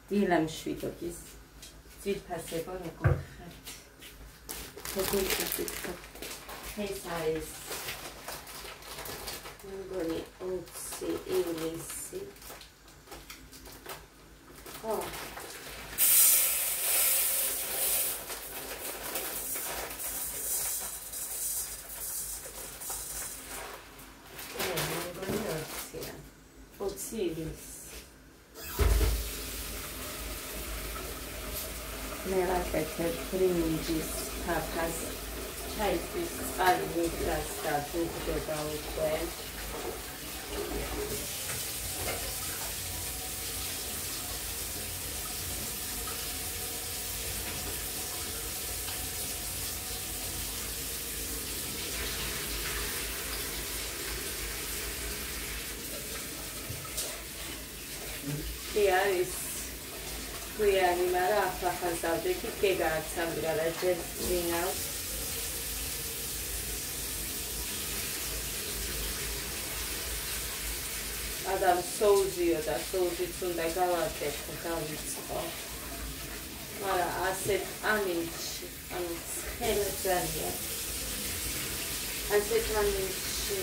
დილამ შვიდობის ძირფასებო როგორ ხართ როგორ გიწევთ ეს არის მგონი 20 ივლისი მე ვაკეთებ ბრინჯის თაფას ჩაისთვის წყალი მიდრას და ძუძდება უკვე არის გვიანი, მაგრამ ახლა ხაზავდით გეგაცამდრა რა ჯერ წინავს ადამ სოუზიო და სოუზიც უნდა გავაკეთო გავიწყო მაგრამ ასეთ ამინდში ანუ ცხელზარია ასეთ ამინდში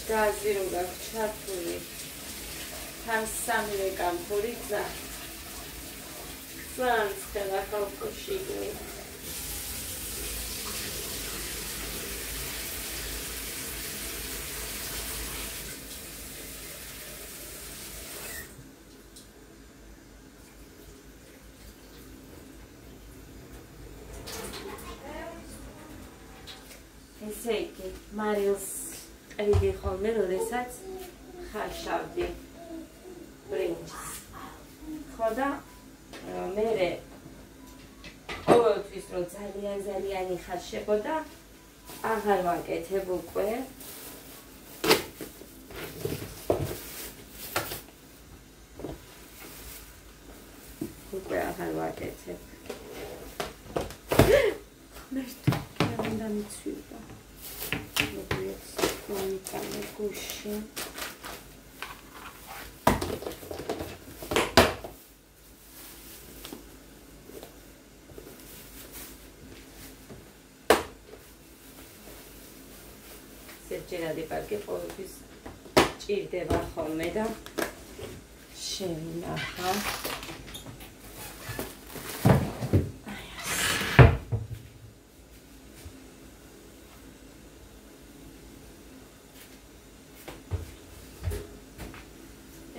გაზი რო გაქვს ჩართული თან სამივე კამფორი ძალიან ცხელა ხალხში იყვი ესე იგი მარილს ყიდი ხოლმე როდესაც ხარშავდი ბრინჯს ხო და მერე ყოველთვის რომ ძალიან იხარშებოდა აღარ ვაკეთებ უკვე აღარ ვაკეთებ ხმერთ მიცვიდა მოგვიეც მომიტანე გუში სერჯერადი პარკი ყოველთვის ჭირდება ხოლმე და შევინახა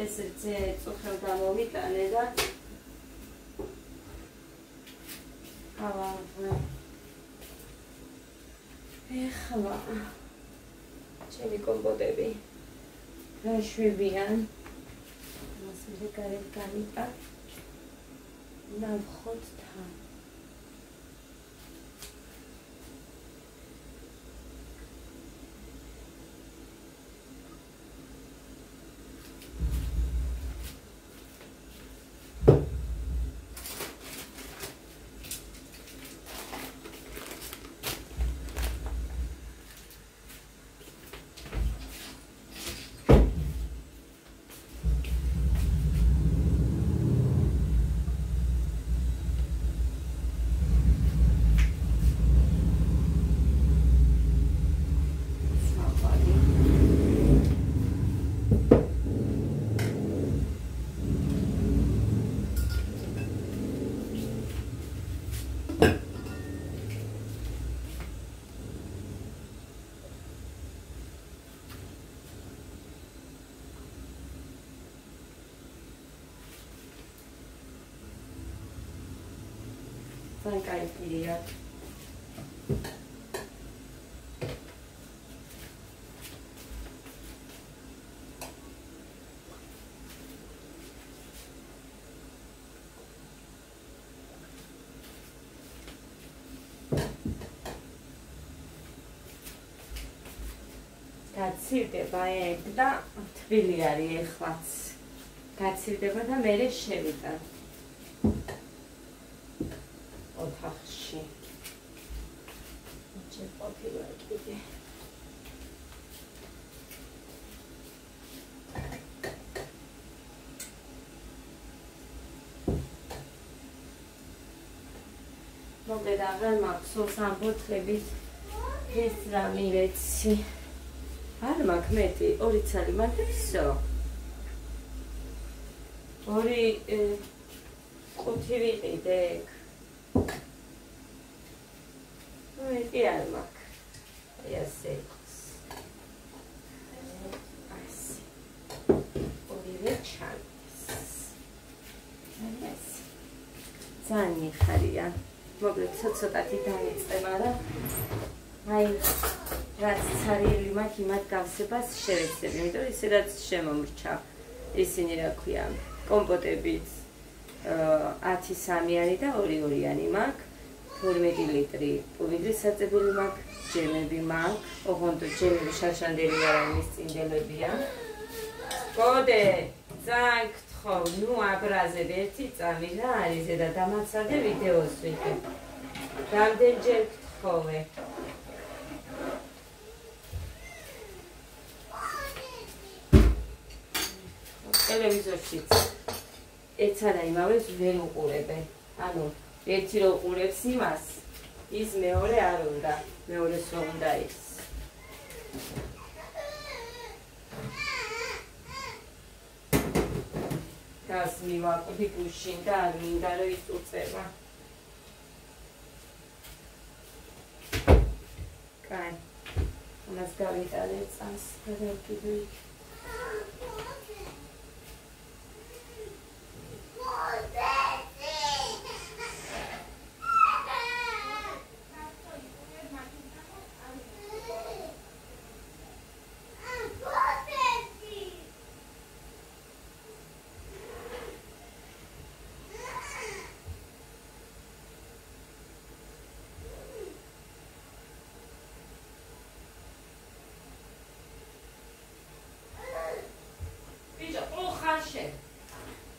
ეს წუხელ გამოვიტანე და ეხლა ჩემი კომპოტები გაშვებიან მასმე გარეთ გამიტა ნავხოთ თან კაი პირია გაცივდება ეგ და თბილი არის ეხლაც გაცივდება და მერე შევიტან ოთახში ჯერ ყოფილა კიდე მომწონდა და აღარ მაქვს სამბოთლებით ეს რამე რეცი. არ მაქვს მეტი, 2 ცალი მათებსო. 2 ყუთი ვიყიდე. მეტი არ მაქვს. აი ასე. ასე. 2 ჩანს. ძალიან მიხარია. მოკლედ ცოტათი დავიწყე, მაგრამ აი რაც ცარიელი მაქვს იმათ გავსებას შევეცდები, იმიტომ რომ ისედაც შემომრჩა. ისინი რა ქვია, კომპოტებით 10-3-იანი და 2-2-იანი მაქვს, 12 ლიტრი პუვიდრის საწებული მაქვს, ჯემები მაქვს, ოღონდ ჯემები შარშანდელი არ არის, წინდელებია. გოდე, ძალიან გთხოვ, ნუ აბრაზებ 1 წამი რა არის ზედა დამაცადე ვიდეოს ვიღებ. რამდენჯერ გთხოვე. ტელევიზორშიც ეცა და იმავეს ვერ უყურებენ. ანუ ერთი რო უყურებს იმას, ის მეორე არ უნდა, მეორეს რო უნდა ის. გას მივაკვდი გუშინ და არ მინდა რომ ის უწევა. კაი. ამას გავიტანე წამს, გადავკიდე იქ.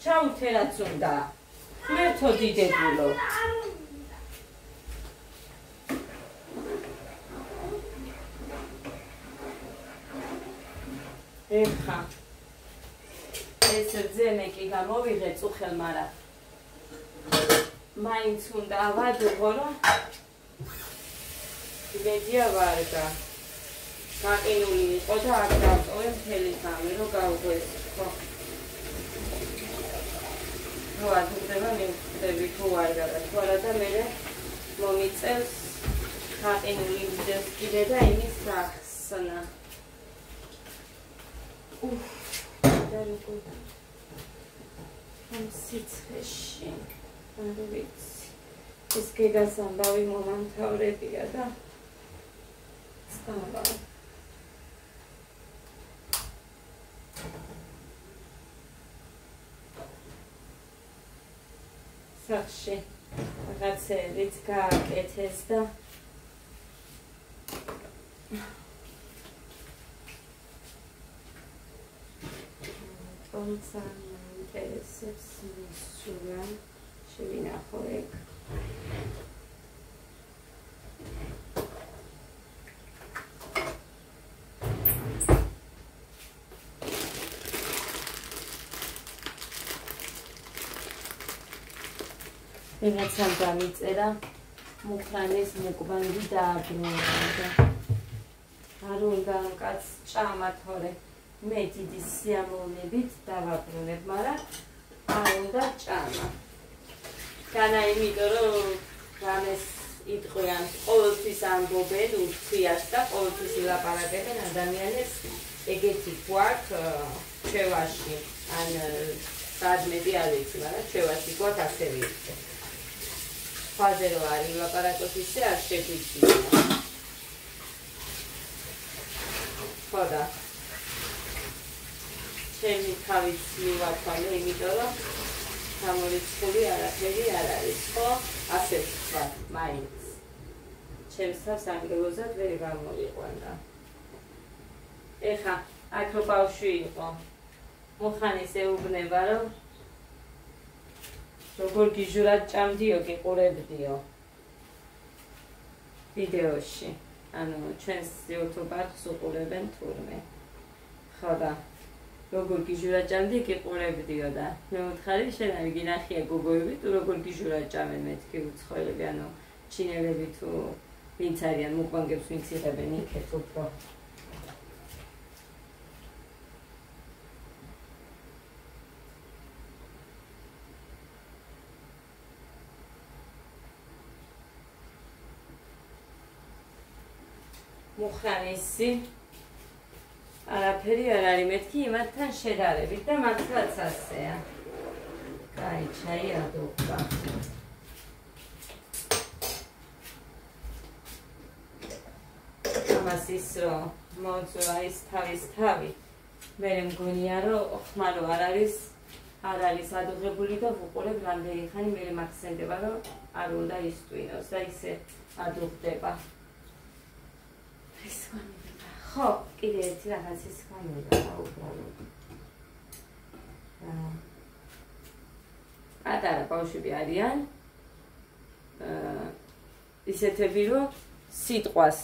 ჩაუთერაც უნდა. მერთო დიდებულო. ეხა. ეს ძემე კი გამოვიღე წუხელ, მაგრამ მაინც უნდა ავადუღო, რომ იმედია ვარგა. გაყინული იყო და აქ დავტოვე მთელი ღამე, რომ გავუღეს ხო. რო ადუღდება მივხვდები თუ არ გადათვალა და მე მომიწევს გაყინული ვიდეს კიდე და იმის სახსნა. და როგორ ამ სიცხეში არ ვიცი. ეს გეგას ამბავი მომანთავრებია და სწავლა. სახში რაღაცებიც გააკეთეს და თუმცა ინტერესებს სულ შევინახო ეგ. ვიღაცამ დამიწერა მუხრანის მუკბანგი დააბრუნდა. არ უნდა კაც ჭამა თორე მე დიდი სიამოვნებით დავაბრუნებ, მაგრამ არ უნდა ჭამა. განა იმიტომ რომ რამეს იტყვიან, ყოველთვის ამბობენ ურთიას და ყოველთვის ილაპარაკებენ ადამიანებს ეგეთი გვაქვს ჩვევაში, ან სადმედი არ ვიცი, მაგრამ ჩვევაში გვაქვს ასევე ისე. ხაზე რო არ ილაპარაკოთ ისე არ შეგვიძლია. ხო და ჩემი თავის მივათვალე, იმიტომ რომ გამორიცხული არაფერი არ არის, ხო? ასე ვთქვა, მაინც. ჩემს თავს ანგელოზად ვერ გამოვიყვანა. ეხა, აქ რო ბავშვი იყო, მუხანის ეუბნება, რომ როგორ გიჟურად ჭამდიო, გიყურებდიო ვიდეოში. ანუ ჩვენს YouTube არხს უყურებენ თურმე. ხო და როგორ გიჟურად ჭამდი, გიყურებდიო და მე ვთხარი შენ არ გინახია გოგოები, თუ როგორ გიჟურად ჭამენ მეთქი უცხოელები, ანუ ჩინელები თუ ვინც არიან მუკვანგებს ვინც იღებენ იქეთ უფრო მუხრანისი არაფერი არ არის მეთქი იმათთან შედარებით და მართლაც ასეა. კაი, ჩაი ადუღვა. ამას ის რომ მოძვა ის თავის თავი მე მგონია რომ ხმარო არ არის ადუღებული და ვუყურებ რამდენი ხანი მე მახსენდება რომ არ უნდა ისტვინოს და ისე ადუღდება. ეს ხო, კიდე ერთი რაღაცის გამოდა უბრალოდ. პატარა ბავშვები არიან. ისეთები რომ სიტყვას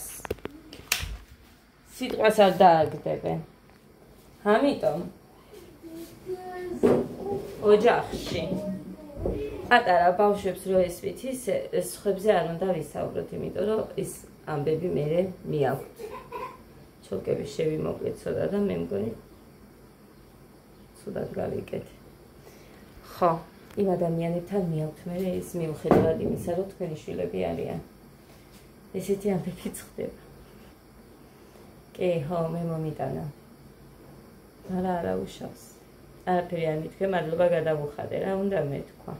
არ დააგდებენ. ამიტომ ოჯახში პატარა ბავშვებს რო ესვით ისე სხვებზე არ უნდა ვისაუბროთ, იმიტომ რომ ის ამბები მერე მიაქვთ. ჩოკები შევიმოკლეთ ცოტა და მე მგონი ცუდად გავიკეთე. ხო, იმ ადამიანებთან მიაქვთ მერე ის მიუხედავად იმისა, რომ თქვენი შვილები არიან. ესეთი ამბები ხდება. კი, ხო, მე მომიტანა. არა უშავს. არაფერი არ მითქე, მადლობა გადავუხადე, რა უნდა მეთქვა.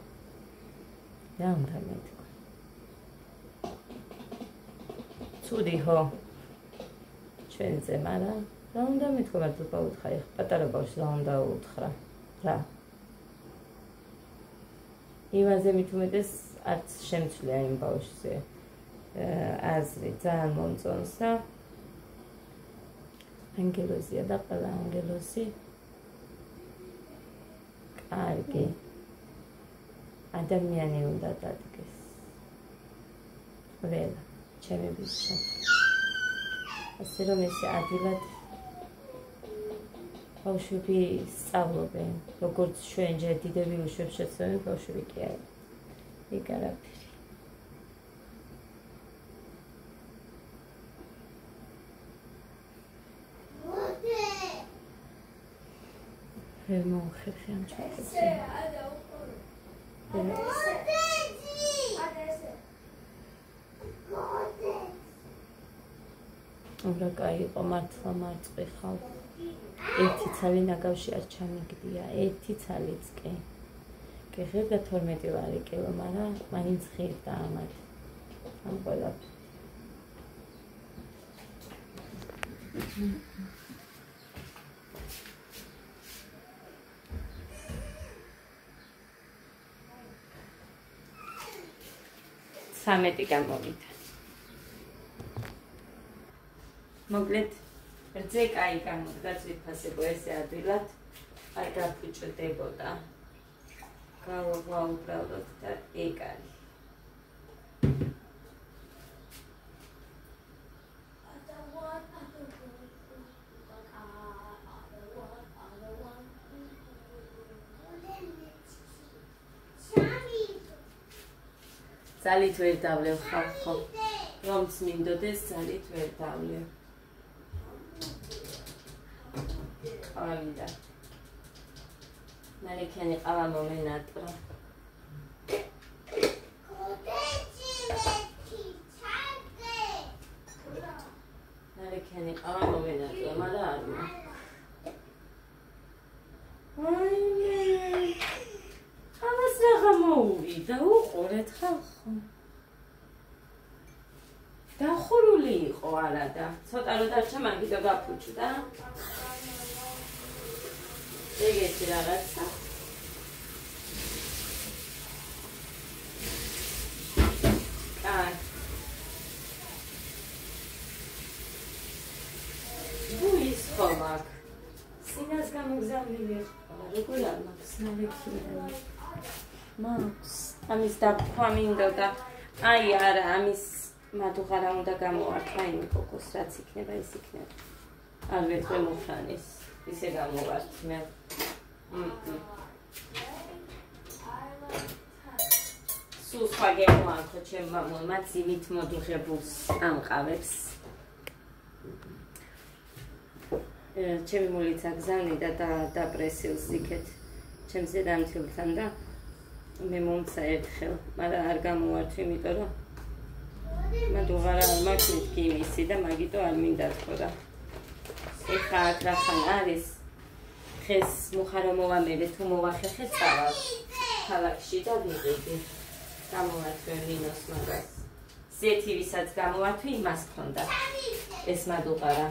ცუდი ხო ჩვენზე, მაგრამ რა უნდა მეთქვა, მადლობა უთხრა, პატარა ბავშვს რა უნდა უთხრა, რა. იმაზე მით უმეტეს არც შემცვლია იმ ბავშვზე აზრი, ძალიან მომწონს და ანგელოზია და ყველა ანგელოზი კარგი ადამიანი უნდა დადგეს. ყველა ჩემი ბიჭი. ასე რომ ესე ადვილად ბავშვები სწავლობენ, როგორც ჩვენ ჯერ დიდები უშვებს შეცდომები, ბავშვები კი არა. იქ არაფერი. ვერ მომხერხი ამ ჩაკეთებას. უნდა კაიყო მართლა მარწყი ხალხი. ერთი ცალი ნაგავში არ ჩამიგდია, ერთი ცალიც კი. გეღერდა 12 ლარი კილო, მაგრამ მაინც ღირდა ამათ. ამ ყველაფერს. სამეტი გამოვიდა. მოკლედ რძე კაი გამოდგას ვიფასებო ესე ადვილად არ გაფუჭდებოდა. გავაღვა უბრალოდ და ეგ არის. ძალით ვერ დავლევ ხალხო, რომც მინდოდეს ძალით ვერ დავლევ. ავიდა. ნალექიანი ყავა მომენატრა. ნალექიანი ყავა მომენატრა, მაგრამ არ მაქვს. ამას რაღა მოუვიდა, უყურეთ ხალხო. დახურული იყო არადა, ცოტა რო დარჩა მაგითო გაფუჭდა. ეგეთი რაღაცა. კაი. ბუ ის ხო მაქვს? სინას გამოგზავნილი ხარ, როგორ არ მაქვს ნალექიანი? მაქვს. ამის დაფქვა მინდოდა. აი არა, ამის მადუღა რა უნდა გამოვართვა იმ კოკოს, რაც იქნება, ის იქნება. არ ვეთქვი მუხრანის. ისე გამოვართ მე. სულ კითხვა გემოანქო ჩემ მამულმა ძიმით მოდუღებულს ამყავებს. ჩემი მულიც აგზავნიდა და დაპრესილს იქეთ ჩემს დედამთილთან და მე მომცა ერთხელ, მაგრამ არ გამოვართ, იმიტომ რომ მადუღარა არ მაქვს მეთქი იმისი და მაგიტო არ მინდა თქო და ეხა აქ რახან არის დღეს მუხარო მოვამერე თუ მოვახერხე წავალ ქალაქში და ვიყიდი გამოვართვე მინოს მაგას ზეთი ვისაც გამოვართვი იმას ქონდა ეს მადუღარა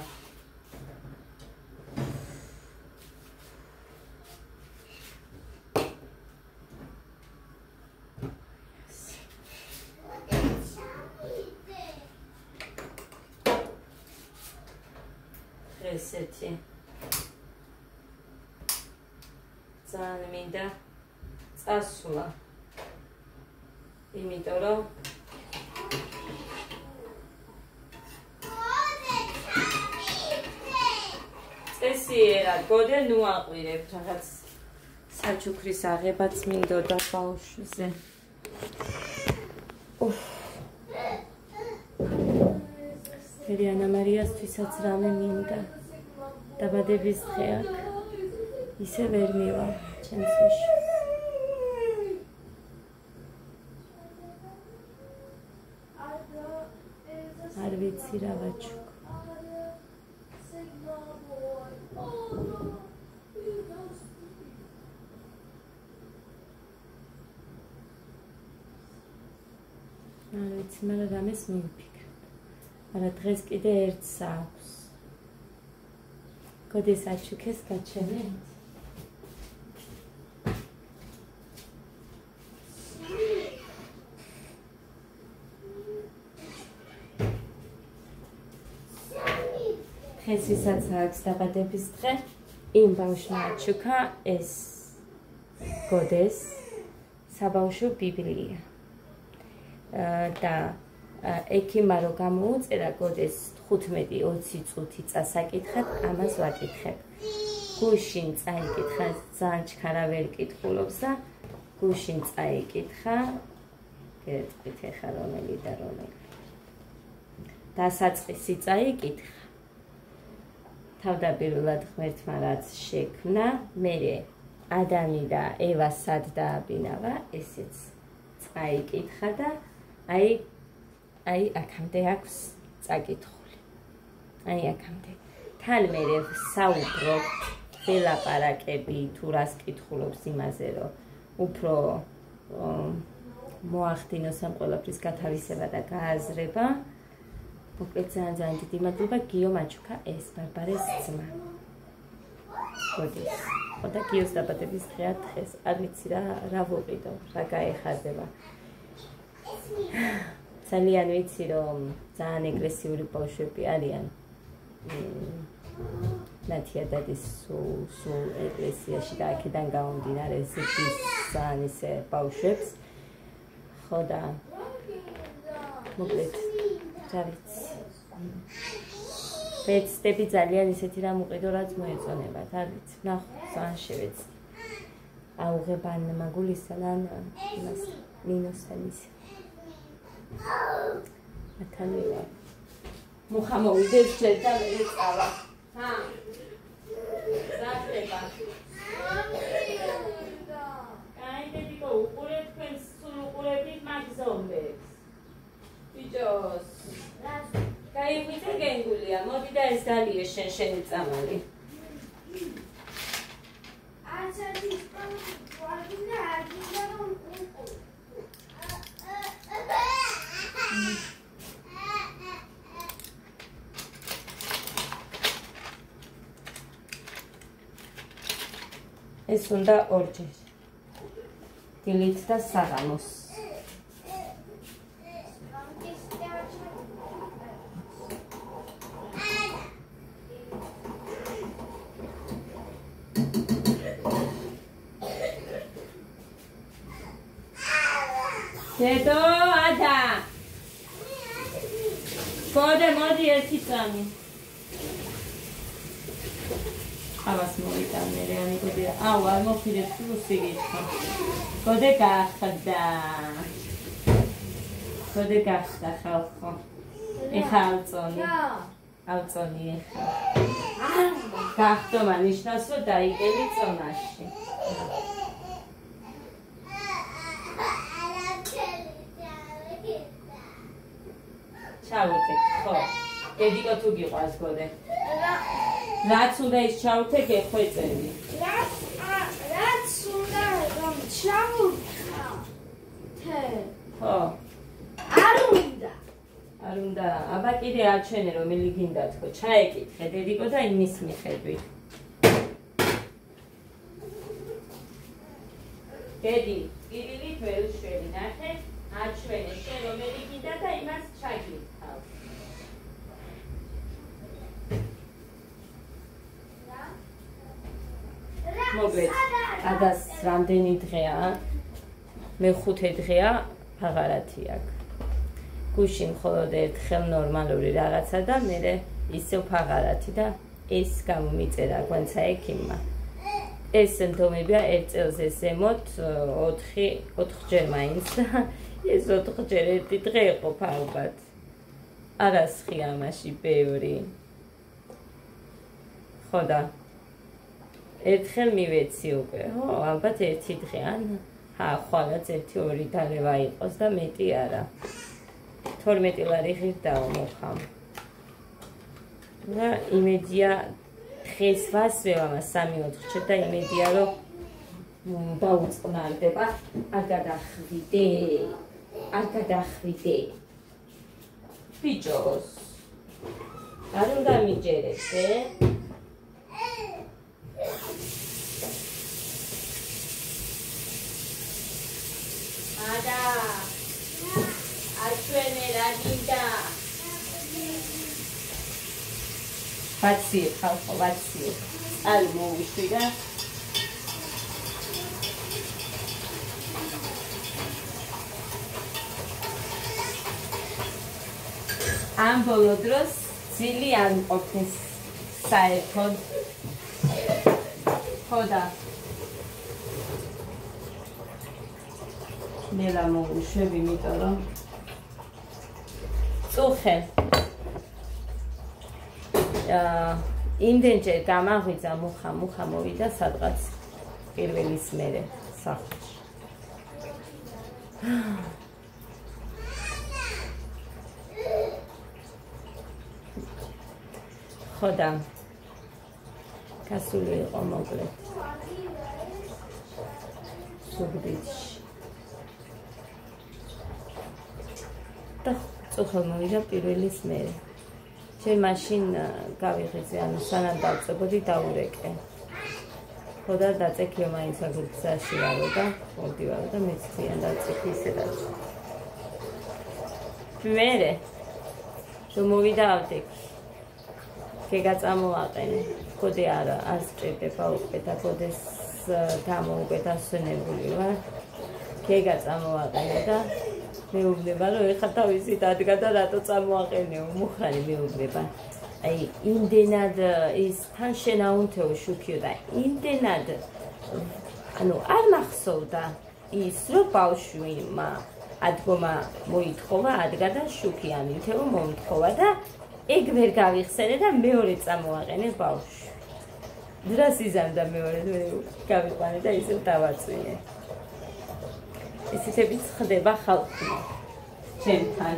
ესეთი ძალიან მინდა წასვლა იმიტომ რომ წესიერად გოდე ნუ აყვირებ რაღაც საჩუქრის აღებაც მინდოდა ბავშვზე Eliana Mariastviსაც რამე მინდა დაბადების დღე აქ ისე ვერ მივა ჩემსში არ ვიცი რა ვაჩუქ არ ვიცი მაგრამ რამეს მივიფიქრე არა დღეს კიდე ერთს აქვს. გოდეს აჩუქეს გაჩვენეთ. დღეს ვისაც აქვს დაბადების დღე, იმ ბავშვმა აჩუქა ეს გოდეს საბავშვო ბიბლია. და ექიმა რო გამოუწერა გოდეს 15-20 წუთი წასაკითხად, ამას ვაკითხებ. გუშინ წაიკითხა, ძალიან ჩქარა ვერ კითხულობს და გუშინ წაიკითხა, გეტყვით ეხა რომელი და რომელი. დასაწყისი წაიკითხა. თავდაპირველად ღმერთმა რაც შექმნა, მერე ადამი და ევა სად დააბინავა, ესეც წაიკითხა და აი აქამდე აქვს წაკითხული. აი აქამდე. თან მერე საუბრობ, ველაპარაკები თუ რას კითხულობს იმაზე, რომ უფრო მოახდინოს ამ ყველაფრის გათავისება და გააზრება. მოკლედ ძალიან დიდი მადლობა გიომ აჩუქა ეს ბარბარეს ძმა. გოდეს. ხოდა გიოს დაბადების დღეა დღეს. არ ვიცი რა ვუყიდო, რა გაეხარდება. ძალიან ვიცი რომ ძალიან ეგრესიული ბავშვები არიან. ნათია დადის სულ ეკლესიაში და აქედან გამომდინარე ზრდის ძალიან ისე ბავშვებს. ხო და მოკლედ რა ვიცი. ვეცდები ძალიან ისეთი რამ უყიდო რაც მოეწონებათ, არ ვიცი. ნახო, ძალიან შევეცდი. აუღებან მაგულისთან ან იმას მინოსთან ისე. ათანევა მუხა მოვიდეს ჯერ და მე წავა ჰა ზახება აი დედიკო უყურეთ თქვენ სულ უყურებით მაგ ზომბებს ბიჭოს გაიღვიძე გენგულია მოდი და ეს დალიე შენი წამალი ასეთი ვარგინა აგიდა რომ ეს უნდა ორჯერ დილით და საღამოს დედო ადა გოდე მოდი ერთი წამი ავას მოვიტანე რეანი გოდე აუ არ მოფირებ პლუსი გითხა გოდე გაახდა ხოდე გახდა ხალხო. ეხა ავწონი. ავწონი ეხა. გახდომა ნიშნავს რომ დაიგელი წონაში. ჩავუწე, ხო. დედიკო თუ გიყვარს გოდე. რაც უნდა ის ჩავუწე გეხვეწები. რაც უნდა რომ ჩავუხა. ხო. არ უნდა. არ უნდა. აბა კიდე აჩვენე რომელი გინდა თქო. ჩაეკითხე დედიკო და იმის მიხედვით. დედი, პირილით ვერ უშველი ნახე, აჩვენე შენ რომელი გინდა და იმას ჩაგიქავ. მოგვეთ, ადას რამდენი დღეა? მე-5 დღეა ფაღარათი აქვს. გუშინ მხოლოდ ერთხელ ნორმალური რაღაცა და მერე ისევ ფაღარათი და ეს გამომიწერა გვენცა ექიმმა. ეს სიმპტომებია 1 წელზე ზემოთ 4 მაინც და ეს 4 ერთი დღე იყო ალბათ. არასხი ამაში ბევრი. ხო და ერთხელ მივეცი უკვე. ხო, ალბათ 1 დღე ან ხვალაც 1-2 დალევა იყოს და მეტი არა. 12 ლარი ღირდაო მოხამ. და იმედია დღეს ვასვევ ამას 3-4 და იმედია რომ დაუწყნარდება. არ გადახვიდე. ბიჭოს. არ უნდა მიჯერებს, Ada, acuene la linda. Vacío, halko vacío. Algo uštira. Am bolodros zili an opnes saerkod. Hoda. ნელა მოვუშვები, იმიტომ რომ წუხე. იმდენჯერ გამაღვიძა მუხა მოვიდა სადღაც პირველის მერე სახლში. ხოდა გასული იყო მოკლედ. სუგდიდში. და წუხელ მოვიდა პირველის მერე. ჯერ მაშინ გავიღეზე, ანუ სანამ დავწებოდი დაურეკე. ხოდა დაწექიო მაინც აგურგზაში ვარო და მოვდივარო და მეც ძალიან დაწექი ისედაც. მერე რომ მოვიდა ავდექი. გეგაწამოვაყენე. ხოდე არა, არ სჭირდება უკვე და ხოდეს გამოუკეთა სვენებული ვარ. გეგაწამოვაყენე და მეუბნება რომ ეხა თავისი დადგა და რატო წამოაყენეო მუხრანი მეუბნება აი იმდენად ის თან შენაუნთეო შუქიო და იმდენად ანუ არ მახსოვდა ის რომ ბავშვმა ადგომა მოითხოვა ადგა და შუქი ამითეო მომთხოვა და ეგ ვერ გავიხსენე და მეორე წამოაყენე ბავშვი დრას იზამდა მეორე გავიყვანე და ისევ დავაწვინე ისეთებიც ხდება ხალხი ჩემთან.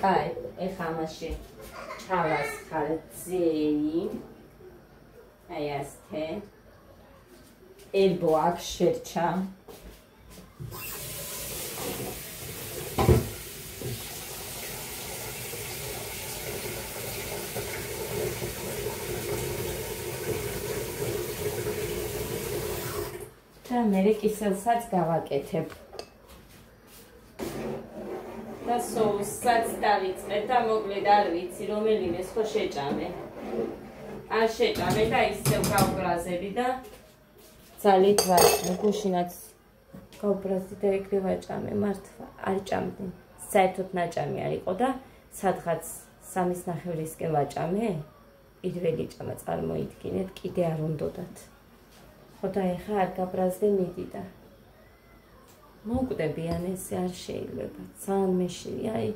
აი, ეხა ამაში ჩავასხარ ძეი. აი ასთე. Elbow აქ შერჩა. და მე კისელსაც გავაკეთებ. და соуსაც დავიწყებ და მოკლედ არ ვიცი რომელიმეს ხო შეჭამე. არ შეჭამე და ისევ გავგრაზები და ძალით ვარ. გუშინაც გავბრაზდი და ეგრე ვაჭამე, მართლა არ ჭამდი. საერთოდ ნაჭამი არ იყო და სადღაც 3:30-ისკენ ვაჭამე, პირველი ჭამა წარმოიდგინეთ, კიდე არ უნდოდათ. ხო და ეხლა არ გაბრაზდე მიდი და მოვკვდებიან ესე არ შეიძლება. ძალიან მეშინი, აი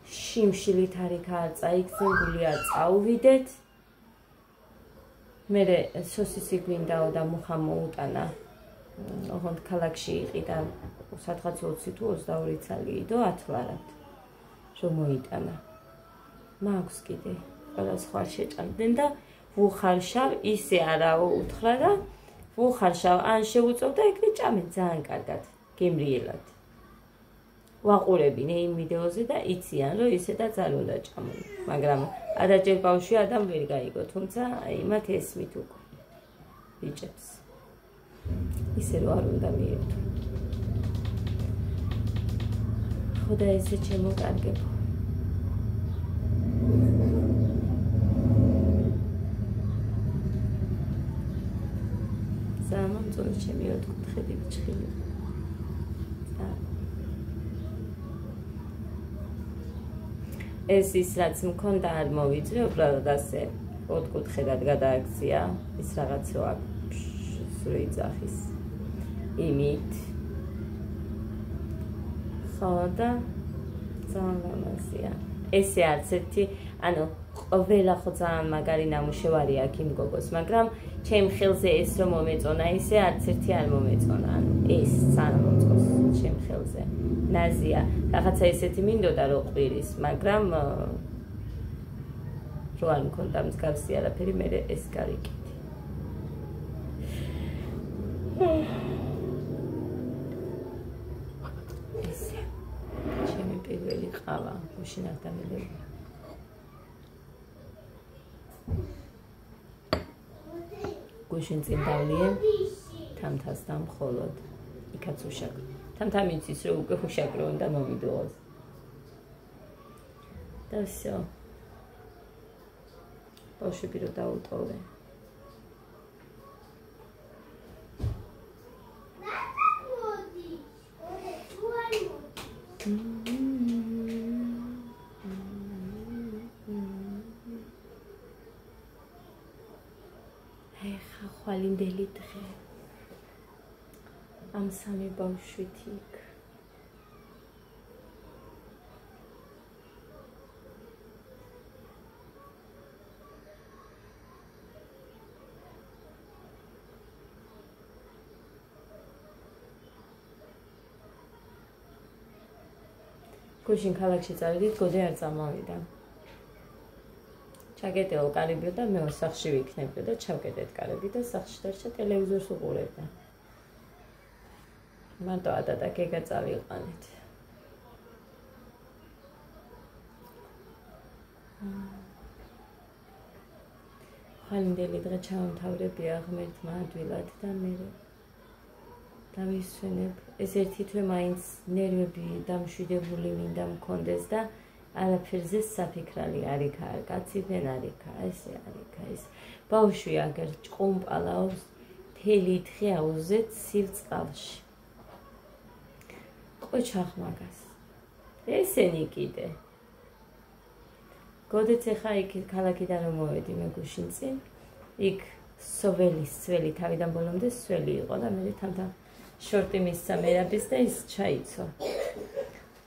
შიმშილით არ იქაარწა, იქ ზემგული არ წაუვიდეთ. მე სოსისი გვინდაო და მუხა მოუტანა. ოღონდ ქალაქში იყიდა სადღაც 20 თუ 22 წელი იდო 10 ლარად. რომ მოიტანა. მაქვს კიდე, ყველა სხვა შეჭამდნენ და ვუხარშავ, ისე არაო უთხრა და ვუხარშავ, ან შეუწევ და ეგრე ჭამე ძალიან კარგად, გემრიელად. ვაყურებინე იმ ვიდეოზე და იციან, რომ ისედაც არ უნდა ჭამონ. მაგრამ ადაჭერ ბავშვი ადამ ვერ გაიგო, თუმცა იმათ ესმით უკვე. ბიჭებს. ისე რომ არ უნდა მიერთო. ხო და ესე შემოკარგებო. სამონწონი ჩემი ოთხკუთხედი ბიჭხილი. ეს ის რაც მქონდა არ მოვიძრე, უბრალოდ ასე ოთხკუთხედად გადააქცია ის რაღაცა აქვს სულიძახის იმით. ხო და ძალიან ლამაზია. ესე არც ერთი, ანუ ყველა ხო ძალიან მაგარი ნამუშევარი აქვს იმ გოგოს, მაგრამ ჩემ ხელზე ეს რომ მომეწონა, ისე არც ერთი არ მომეწონა. ანუ ეს ძალიან მომწონს ჩემ ხელზე. ნაზია, რაღაცა ესეთი მინდოდა რომ ყვირის, მაგრამ რო არ მქონდა მსგავსი არაფერი, მე ეს გავიკეთე. ესე. ჩემი პირველი ყავა, გუშინ არ დამელებია. გუშინ წინ დავლიე თამთას და მხოლოდ იქაც უშაკრო. თამთამ იცის რომ უკვე უშაკრო უნდა მომიდოოს. და всё. ბავშვები რო დაუტოვე. ეხა ხვალინდელი დღე. ამ სამი ბავშვით იქ. გუშინ ქალაქში წავედით, გოდე არ წამოვიდა. ჩაგეტეო კარიბიო და მე სახლში ვიქნებიო და ჩავკეტეთ კარიბი და სახლში დარჩა ტელევიზორს უყურებდა. მარტო და გეგა წავიყვანეთ. ხალინდელი დღე ჩავამთავრებია ღმერთმა ადვილად და მე დავისვენებ. ეს ერთი თვე მაინც ნერვები დამშვიდებული მინდა მქონდეს და არაფერზე საფიქრალი არ იქა, კაციდან არ იქა, ესე არ იქა ეს. ბავშვი აგერ ჭყუმპალავს მთელი დღე აუზეთ სივწყალში. ყოჩახ მაგას. ესენი კიდე. გოდეც ეხა იქ ქალაქიდან რომ მოვედი მე გუშინ წინ, იქ სოველის სველი თავიდან ბოლომდე სველი იყო და მე თამთა შორტი მისცა მერაბის და ის ჩაიცვა.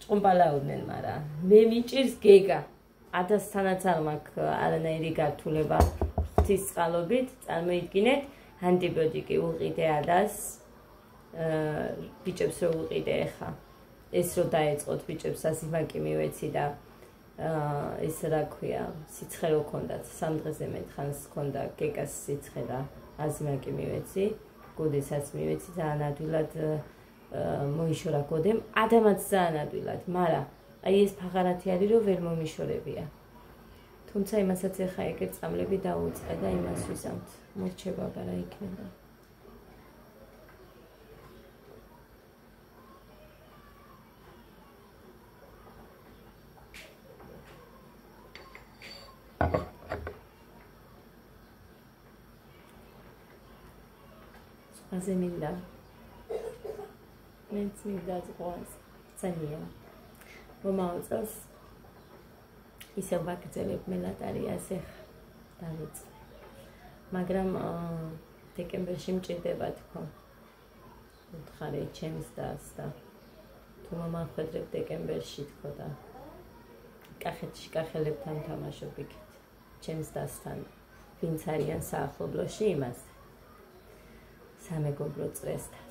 ჭყუმპალაუდნენ, მაგრამ მე მიჭირს გეგა. ადასთანაც არ მაქვს არანაირი გართულება ღვთის წყალობით, წარმოიდგინეთ, ანტიბიოტიკი უყიდე ადას, ბიჭებს რო უყიდე ეხა. ეს რო დაეწყოთ ბიჭებს ასიმაკი მივეცი და ეს რა ქვია, სიცხე რო ქონდათ, 3 დღეზე მეთხანს ქონდა გეგას სიცხე და ასიმაკი მივეცი, გოდესაც მივეცი ძალიან ადვილად მოიშორა გოდემ, ადამიანს ძალიან ადვილად, მაგრამ აი ეს ფაღარათი არის რომ ვერ მომიშორებია. თუმცა იმასაც ეხა ეგრე წამლები დაუწყე და იმას ვიზამთ. მორჩება რა იქნება.აზე მინდა მეც მიდაწყობას ძალიან. მომავალ წელს ისევ ვაგრძელებ მელატარიას დავიწყე. მაგრამ დეკემბერში მჭირდება თქო. უთხარი ჩემს დას და თუ მომახვედრებ დეკემბერში თქო და კახეთში კახელებთან თამაშობ იქით. ჩემს დასთან ვინც არიან საახლობლოში იმას სამეგობრო წრესთან.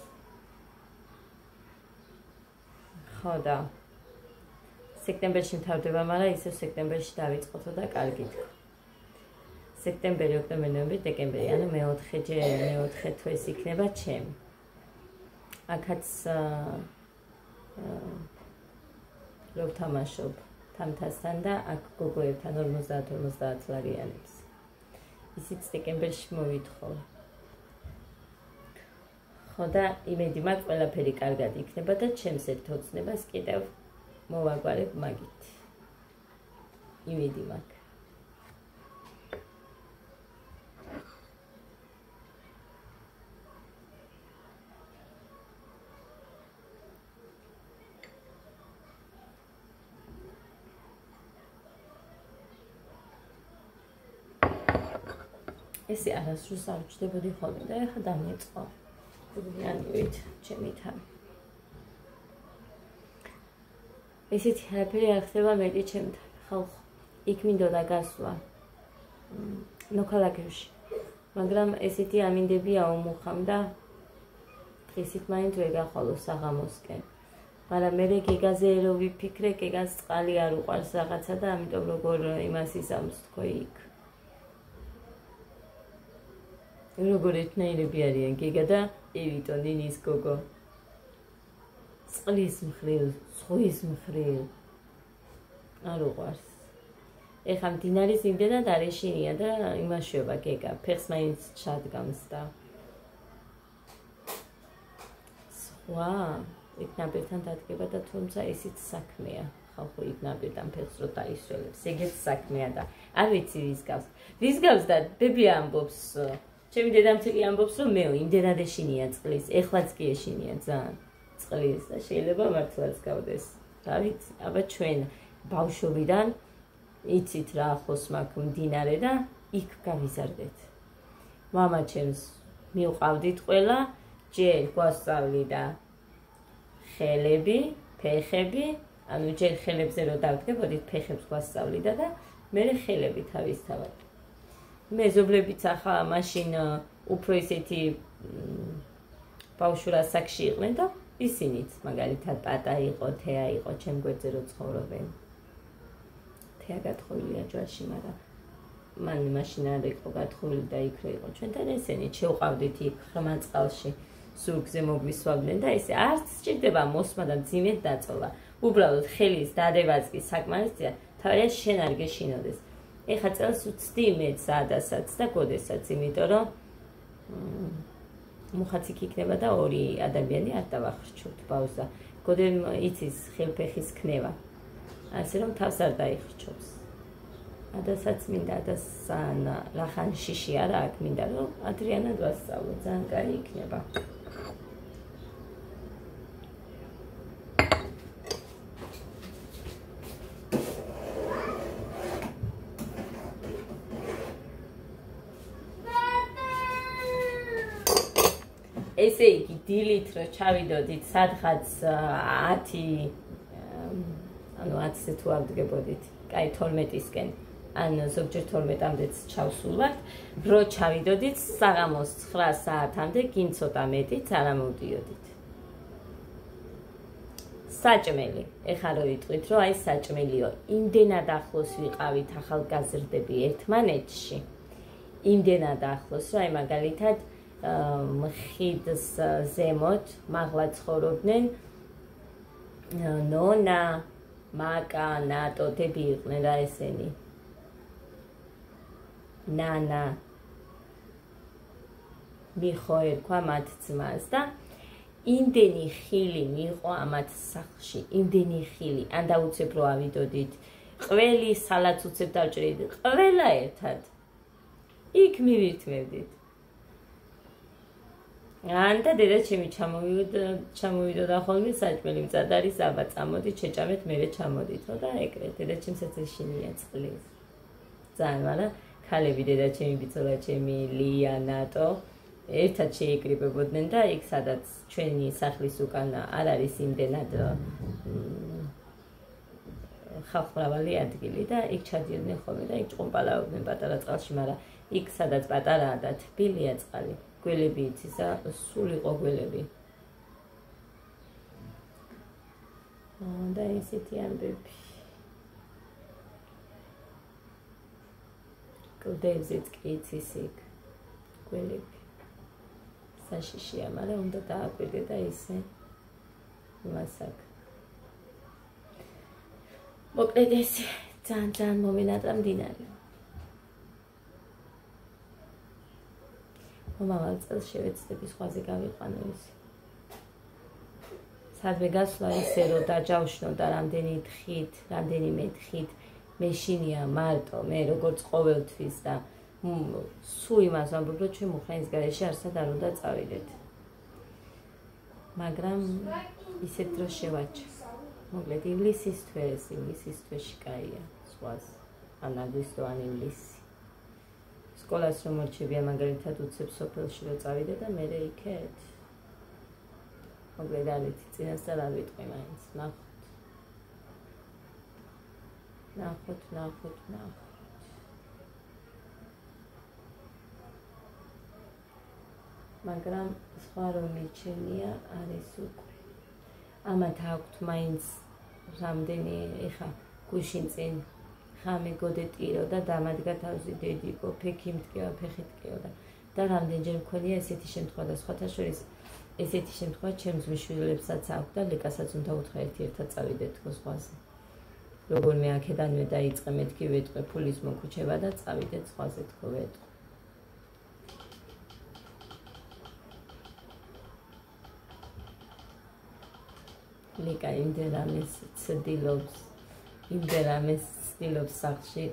ხო და სექტემბერში მთავრდება, მაგრამ ისევ სექტემბერში დავიწყოთო და კარგით. სექტემბერი, ოქტომბერი, ნოემბერი, დეკემბერი, ანუ მეოთხე თვეს იქნება ჩემი. აქაც რო ვთამაშობ თამთასთან და აქ გოგოებთან 50-50 ლარიანებს. ისიც დეკემბერში მოვითხოვე. ხო და იმედი მაქვს ყველაფერი კარგად იქნება და ჩემს ერთ ოცნებას კიდევ მოვაგვარებ მაგით. იმედი მაქვს. ესე არასდროს არ ვჭდებოდი ხოლმე და ეხლა დამეწყო. გულიანივით ჩემი თან. ესეთი არაფერი არ ხდება მეტი ჩემთან. ხალხ იქ მინდოდა გასვლა. ნოქალაქებში. მაგრამ ესეთი ამინდები აუმუხამ და დღისით მაინც ვერ გახვალო საღამოსკენ. მაგრამ მე გეგაზე რო ვიფიქრე, გეგას წყალი არ უყვარს რაღაცა და ამიტომ როგორ იმას ისამს თქო იქ. როგორ ეთნაირები არიან გეგა და ევიტო ნინის გოგო. წყლის მხრივ, ზღვის მხრივ. არ უყვარს. ეხლა მდინარის იმდენად არეშინია და იმაშობა გეგა, ფეხს მაინც ჩადგამს და. სხვა, იქნაბერთან დადგება და თუმცა ისიც საქმეა. ხალხო იქნაბერთან ფეხს რო დაისველებს, ეგეც საქმეა და არ ვიცი ვის გავს. ვის გავს და ბები ამბობს ჩემი დედამთილი ამბობს რომ მე იმდენად ეშინია წყლის, ეხლაც კი ეშინია ძალიან წყლის და შეიძლება მართლაც გავდეს. რა ვიცი, აბა ჩვენ ბავშვობიდან იცით რა ახლოს მაქვს მდინარე და იქ გავიზარდეთ. მამა ჩემს მივყავდით ყველა, ჯერ გვასწავლიდა ხელები, ფეხები, ანუ ჯერ ხელებზე რო დავდგებოდით, ფეხებს გვასწავლიდა და მერე ხელები თავისთავად. მეზობლებიც ახლა მაშინ უფრო ისეთი ბავშვურა საქში იყვნენ და ისინიც მაგალითად პატა იყო, თეა იყო, ჩემ გვერდზე რო ცხოვრობენ. თეა გათხოვილია ჯვარში, მაგრამ მან მაშინ არ იყო გათხოვილი და იქ რო იყო ჩვენთან ესენი შევყავდით იქ ხმა წყალში, სურგზე მოგვისვავდნენ და ესე არც სჭირდება მოსმა და მძიმედ დაწოლა. უბრალოდ ხელის დადებაც კი საკმარისია, თავარია შენ არ გეშინოდეს. ეხლა წელს ვცდი მეც ადასაც და გოდესაც, იმიტომ რომ მუხაც იქ იქნება და ორი ადამიანი არ დავახრჩობთ ბავშვს. გოდემ იცის ხელფეხის ქნება. ასე რომ თავს არ დაიხრჩობს. ადასაც მინდა ადასან რახან შიში არა აქ მინდა რომ ადრიანად ვასწავლო, ძალიან კარი იქნება. ესე იგი დილით რო ჩავიდოდით სადღაც 10 ანუ 10-ზე თუ ავდგებოდით, კაი 12-ისკენ, ან ზოგჯერ 12-მდეც ჩავსულვართ, რო ჩავიდოდით საღამოს 9 საათამდე გინ ცოტა მეტიც არ ამოვდიოდით. საჭმელი, ეხლა რო ვიტყვით, რომ აი საჭმელიო, იმდენად ახლოს ვიყავით ახალგაზრდები ერთმანეთში, იმდენად ახლოს, რომ აი მაგალითად ხიდს ზემოთ მაღლა ცხოვრობდნენ ნონა, მაკა, ნატო, დები იყვნენ რა ესენი. ნანა მიხო ერქვა მათ ძმას და იმდენი ხილი მიიღო ამათ სახლში, იმდენი ხილი, ან დაუცებ რო ავიდოდით, ყველი სალაც უცებ დავჭრიდით, ყველა ერთად. იქ მივირთმევდით. ანდა დედაჩემი ჩამოვიდოდა ხოლმე საჭმელი მზადარი ზაბა წამოდით შეჭამეთ მერე ჩამოდითო და ეგრე დედაჩემსაც ეშინია წყლის ძალიან მაგრამ ქალები დედაჩემი ბიძოლაჩემი ლია ნატო ერთად შეიკრიბებოდნენ და იქ სადაც ჩვენი სახლის უკან არ არის იმდენად ხალხმრავალი ადგილი და იქ ჩადიოდნენ ხოლმე და იქ ჭყუმპალავდნენ პატარა წყალში მაგრამ იქ სადაც პატარაა და თბილია წყალი გველები იცის და სულ იყო გველები და ისეთი ამბები კლდეებზეც კი იცის იქ გველები საშიშია მაგრამ უნდა დააკვირდე და ისე მასაკ მოკლედ ეს ძალიან მომენატრა მდინარე მომავალ წელს შევეცდები სხვაზე გავიყვანო ისი სადმე გასვლა ისე რომ დაჯავშნო და რამდენიმე თხით მეშინია მარტო მე როგორც ყოველთვის და სულ იმას ვამბობ რომ ჩვენ მუხრანის გარეშე არსად არ უნდა წავიდეთ მაგრამ ისეთ დროს შევაჩა მოკლედ ივლისის თვეში კაია სხვას ან აგვისტო ან ივლისი სკოლას რომ მორჩებია მაგალითად უცებ სოფელში რომ წავიდე და მე იქეთ მოკლედ არ ვიცი წინასწარ არ ვიტყვი მაინც ნახოთ მაგრამ სხვა რომ მიჩენია არის უკვე ამათ აქვთ მაინც რამდენი ეხა გუშინ წინ ხამე გოდეტირო და დამადგა თავისი დედიკო ფექი მტკივა ფეხი მტკიოდა და რამდენჯერ მქონია ესეთი შემთხვევა და სხვათა შორის ესეთი შემთხვევა ჩემს მშვილებსაც აქვს და ლეკასაც უნდა უთხრა ერთად წავიდეთ თქო სხვაზე როგორმე აქედანვე დაიწყე მეთქი ვეტყვე ფულის მოკუჩება და წავიდეთ სხვაზე თქო ვეტყვე ლეკა იმდენამეს ცდილობს სახლში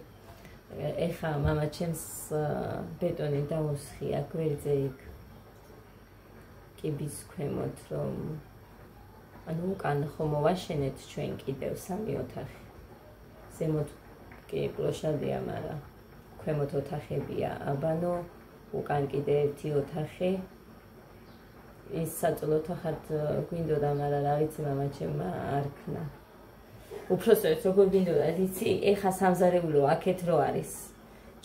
ეხა მამა ჩემს ბეტონი დაუსხია გვერდზე იქ კიბის ქვემოთ რომ ანუ უკან ხომ მოვაშენეთ ჩვენ კიდევ 3 ოთახი ზემოთ კი პლოშადია მაგრამ ქვემოთ ოთახებია აბანო უკან კიდე 1 ოთახი ის საწოლო ოთახად გვინდოდა მაგრამ რა ვიცი მამა ჩემმა არ ქნა უпростоეთ როგორ გინდოდა იცი ეხა სამზარეულო აქეთ რო არის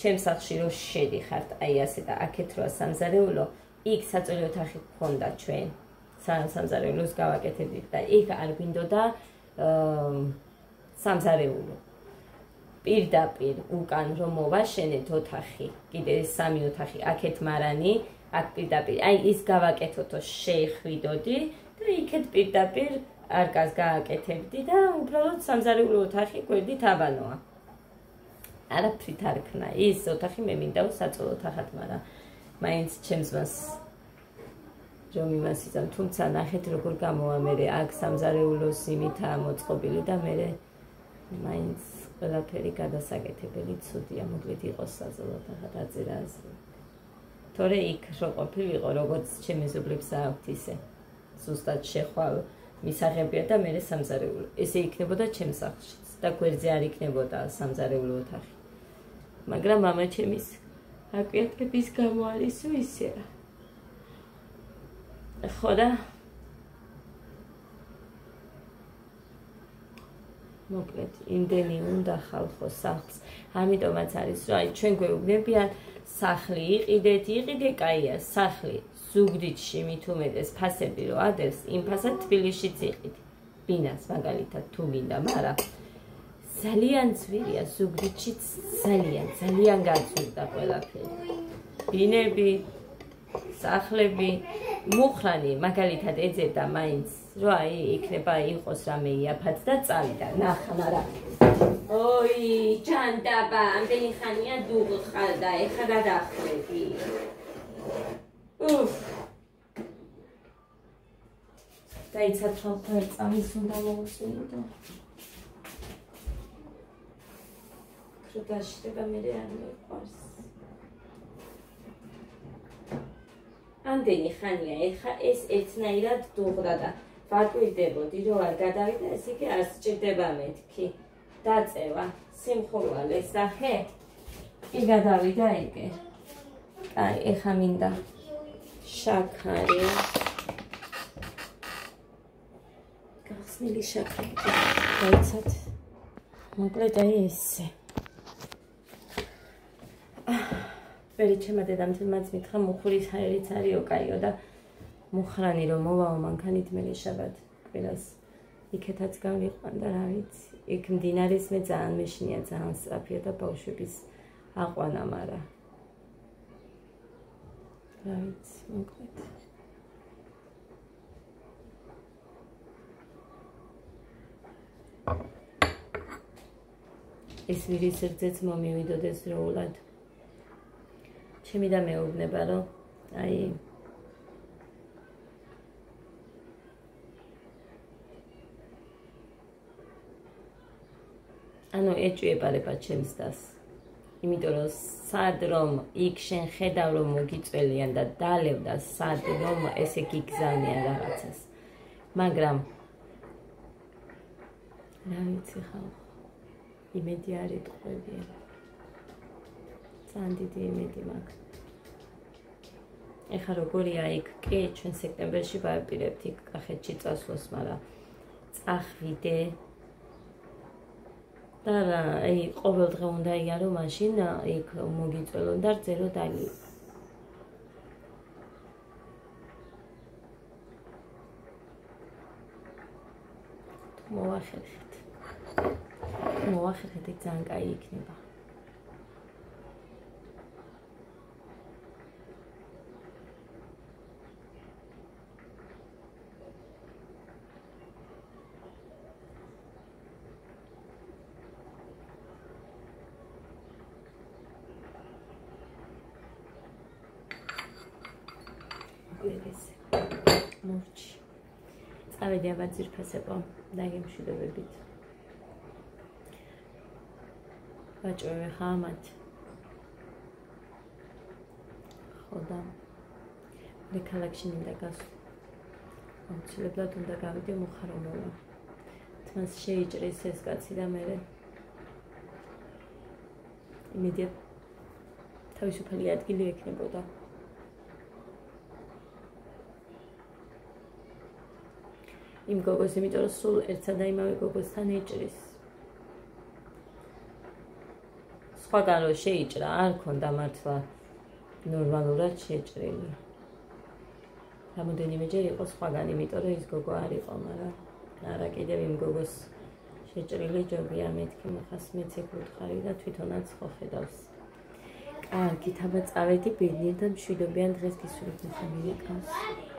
ჩემს სახლში რო შედიხართ აი ასე და აქეთ როა სამზარეულო იქ საწოლო ოთახი გქონდა ჩვენ სამზარეულოს გავაკეთებდით და იქ არ გვინდოდა სამზარეულო პირდაპირ უკან რომ მოვაშენეთ ოთახი კიდე 3 ოთახი აქეთ მარანი აქ პირდაპირ აი ის გავაკეთოთო შეხვიდოდი და იქეთ პირდაპირ არკას გააკეთებდი და უბრალოდ სამზარეულო ოთახი გვერდით აბანოა არაფრით არ ქნა ის ოთახი მე მინდა საწოლო ოთახად მაგრამ მაინც ჩემს მას რომ იმას იცამ თუმცა ნახეთ როგორ გამოვა მე აქ სამზარეულოს იმითაა მოწყობილი და მე მაინც ყველაფერი გადასაკეთებელი ცუდია მოკლედ იყოს საწოლო ოთახად აწერაზე თორე იქ რო ყოფილიყო როგორც ჩემი ზუბლებს აქვთ ისე ზუსტად შეხვალ მისაღებია და მე სამზარეულო ესე იქნებოდა ჩემს სახლშიც და გვერდზე არ იქნებოდა სამზარეულო ოთახი მაგრამ მამა ჩემის აკეთების გამო არის ისეა ხო და მოკლედ იმდენი უნდა ხალხო სახლს ამიტომაც არის რომ აი ჩვენ გვეუბნებიან სახლი იყიდე კაია სახლი ზუგდიდში მით უმეტეს ფასები რო ადევს იმ ფასად თბილისშიც იყიდე ბინას მაგალითად თუ გინდა მაგრამ ძალიან ძვირია ზუგდიდში ძალიან გაძვირდა ყველაფერი ბინები სახლები მუხრანი მაგალითად ეძებდა მაინც რომ აი იქნება იყოს რამე იაფად და წავიდა ნახა მაგრამ ოი ჯანდაბა ამდენი ხანია დუღხალდა ეხლა გადახვედი უფ დაიცად რომ წამის უნდა მოვუსვინო ქრდაშდება მე არ მეყვარს ამდენი ხანია ეხა ეს ერთნაირად დუღდა და ვაკვირდებოდი რომ არ გადავიდა ეს იგი არ სჭირდება მეთქი დაწევა სიმხურვალეს და ჰე კი გადავიდა ეგე კაი ეხა მინდა შაქარი გახსნილი შაქარი დაიცად მოკლედ აი ესე ვერი ჩემმა დედამთილმაც მითხრა მუხურის ჰაერიც არისო კაიო და მუხრანი რომ მოვაო მანქანით მე შაბათ კვირას იქეთაც გავიყვან და რა ვიცი იქ მდინარის მე ძალიან მეშინია ძალიან სწრაფია და ბავშვების აყვანა მარა რა ვიცი მოკლედ ეს ვირის ერთზეც მომივიდოდეს დროულად ჩემი და მეუბნება რომ აი ანუ ეჭვიებარება ჩემს დას იმიტომ რომ სად რომ იქ შენ ხედავ რომ მოგიწველიან და დალევ და სად რომ ესე გიგზავნიან რაღაცას მაგრამ რა ვიცი ხალხო იმედი არ იტყვევიან ძალიან დიდი იმედი მაქვს ეხლა როგორია იქ კი ჩვენ სექტემბერში ვაპირებთ იქ კახეთში წასვლას მაგრამ წახვიდე და აი ყოველ დღე უნდა იარო მაშინ იქ მოგიწველონ და რძერო დალი მოახერხეთ ძალიან კაი იქნება მორჩი წავედი აბა ძირფასებო დაგემშვიდობებით ვაჭროვე ხამათ ხოდა მე ქალაქში მინდა გასვლა აუცილებლად უნდა გავიდე მუხარომოვა თმას შეიჭრის ეს კაცი და მე იმედია თავისუფალი ადგილი ექნებოდა იმ გოგოს იმიტომ რომ სულ ერთსა და იმავე გოგოსთან ეჭრის სხვაგან რომ შეიჭრა არ ქონდა მართლა ნორმალურად შეჭრილი რამოდენიმეჯერ იყო სხვაგან იმიტომ რომ ის გოგო არ იყო მაგრამ არა კიდევ იმ გოგოს შეჭრილი ჯობია მეთქი მოხას მეც ეგ ვუთხარი და თვითონაც ხო ხედავს კარგი თაბა წავედი ბედნიერ და მშვიდობიან დღეს გისურვებთ მოხამილი კაცს